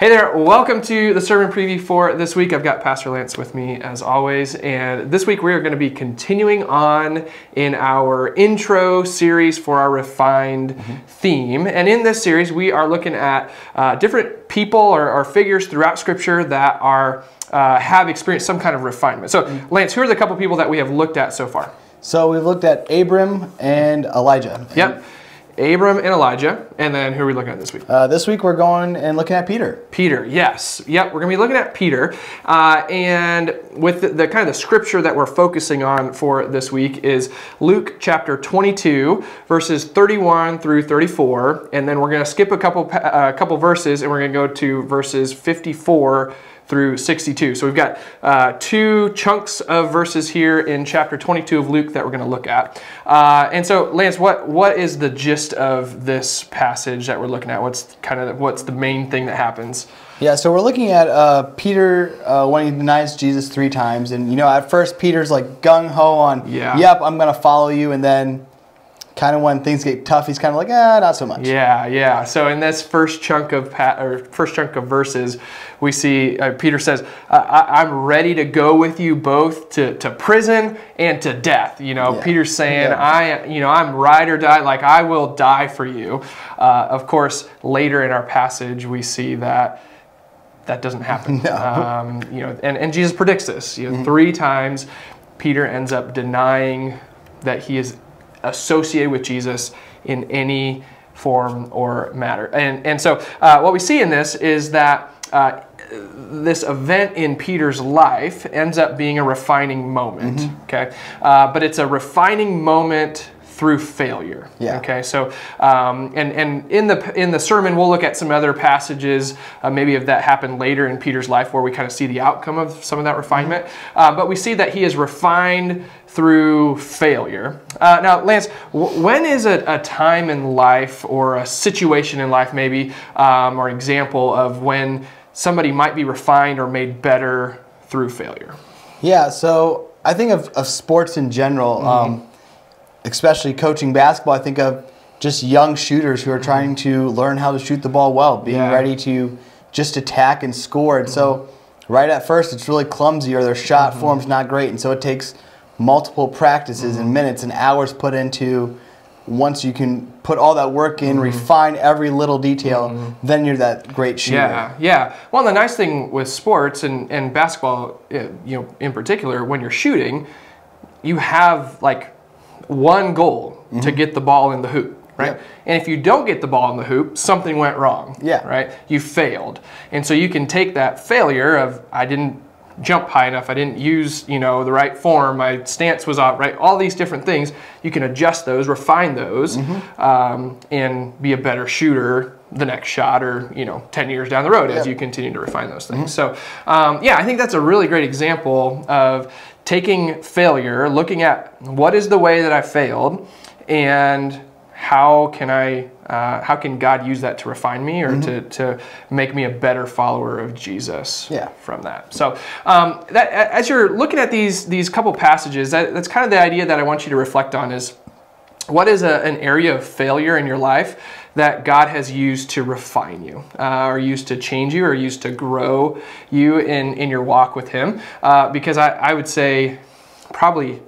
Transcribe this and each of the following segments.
Hey there, welcome to the sermon preview for this week. I've got Pastor Lance with me as always, and this week we are going to be continuing on in our intro series for our refined theme. And in this series we are looking at different people or figures throughout Scripture that are have experienced some kind of refinement. So Lance, who are the couple people that we have looked at so far? So we've looked at Abram and Elijah. Yep. Abram and Elijah, and then who are we looking at this week? This week we're going and looking at Peter. Peter, yes. Yep, we're going to be looking at Peter. And with the kind of the scripture that we're focusing on for this week is Luke chapter 22, verses 31 through 34. And then we're going to skip a couple verses, and we're going to go to verses 54 through 62. So we've got two chunks of verses here in chapter 22 of Luke that we're going to look at. And so, Lance, what is the gist of this passage that we're looking at? What's the main thing that happens? Yeah, so we're looking at Peter when he denies Jesus 3 times. And, you know, at first Peter's like gung-ho on, yep, I'm going to follow you. And then kind of when things get tough, he's kind of like, not so much. Yeah. So in this first chunk of verses, we see Peter says, "I'm ready to go with you both to prison and to death." You know, Peter's saying, "I'm ride or die. Like I will die for you." Of course, later in our passage, we see that doesn't happen. No. You know, and Jesus predicts this. You know, 3 times, Peter ends up denying that he is associated with Jesus in any form or matter. And so what we see in this is that this event in Peter's life ends up being a refining moment, okay? But it's a refining moment through failure. Yeah. Okay. So, and in the sermon, we'll look at some other passages, maybe of that happened later in Peter's life, where we kind of see the outcome of some of that refinement. But we see that he is refined through failure. Now, Lance, when is a time in life or a situation in life, maybe, or example of when somebody might be refined or made better through failure? Yeah. So I think of sports in general. Especially coaching basketball, I think of just young shooters who are trying to learn how to shoot the ball well, being ready to just attack and score. And so right at first it's really clumsy, or their shot form's not great. And so it takes multiple practices and minutes and hours put into, once you can put all that work in, refine every little detail, then you're that great shooter. Yeah. Well, the nice thing with sports and basketball, you know, in particular, when you're shooting, you have like one goal to get the ball in the hoop, right? Yep. And if you don't get the ball in the hoop, something went wrong, right? You failed. And so you can take that failure of, I didn't jump high enough, I didn't use, you know, the right form, my stance was off, right? All these different things, you can adjust those, refine those, and be a better shooter the next shot, or, you know, 10 years down the road as you continue to refine those things. So, yeah, I think that's a really great example of taking failure, looking at what is the way that I failed, and how can God use that to refine me, or to make me a better follower of Jesus from that. So as you're looking at these couple passages, that's kind of the idea that I want you to reflect on is, what is an area of failure in your life that God has used to refine you, or used to change you, or used to grow you in your walk with Him? Because I would say probably,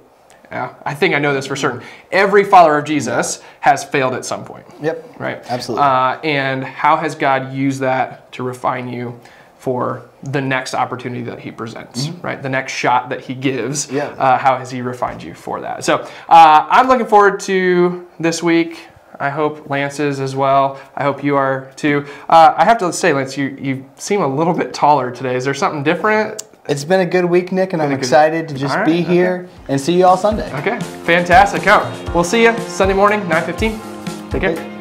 I think I know this for certain, every follower of Jesus has failed at some point. Yep. Right? Absolutely. And how has God used that to refine you for the next opportunity that He presents, right? The next shot that He gives, how has He refined you for that? So I'm looking forward to this week. I hope Lance is as well. I hope you are too. I have to say, Lance, you seem a little bit taller today. Is there something different? It's been a good week, Nick, and I'm excited to just be here and see you all Sunday. Okay, fantastic. We'll see you Sunday morning, 9:15. Take care.